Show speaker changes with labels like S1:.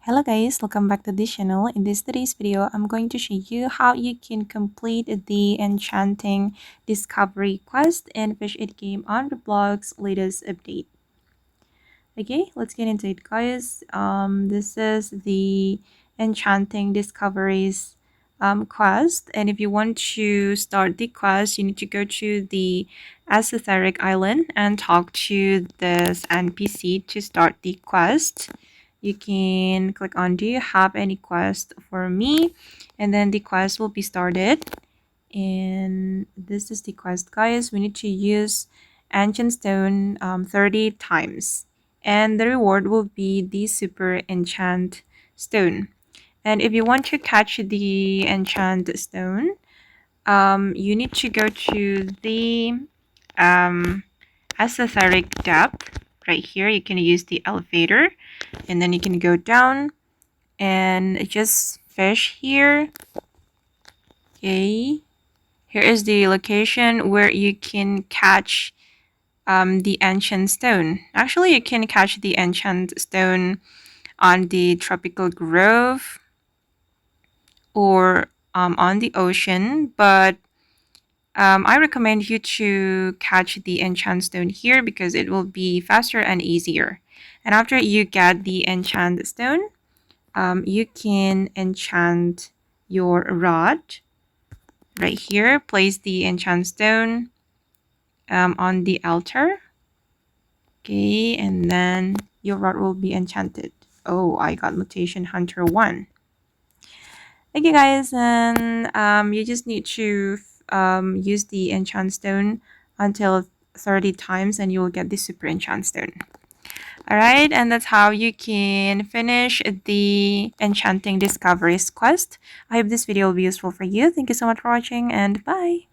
S1: Hello guys, welcome back to this channel. In today's video, I'm going to show you how you can complete the Enchanting Discovery Quest and Fish It game on Roblox latest update. Okay, let's get into it guys. This is the Enchanting Discoveries quest, and if you want to start the quest, you need to go to the Estheric Island and talk to this NPC to start the quest. You can click on do you have any quest for me, and then the quest will be started. And this is the quest guys. We need to use Enchant Stone 30 times, and the reward will be the Super Enchant Stone. And if you want to catch the Enchant Stone, you need to go to the Estheric Gap right here. You can use the elevator, and then you can go down and just fish here. Okay, here is the location where you can catch the Enchant Stone. Actually, you can catch the Enchant Stone on the tropical grove or on the ocean, but I recommend you to catch the Enchant Stone here because it will be faster and easier. And after you get the Enchant Stone, you can enchant your rod right here. Place the Enchant Stone on the altar. Okay, and then your rod will be enchanted. Oh, I got Mutation Hunter 1. Okay guys, and you just need to use the Enchant Stone until 30 times and you will get the Super Enchant Stone. Alright, and that's how you can finish the Enchanting Discoveries quest. I hope this video will be useful for you. Thank you so much for watching, and bye!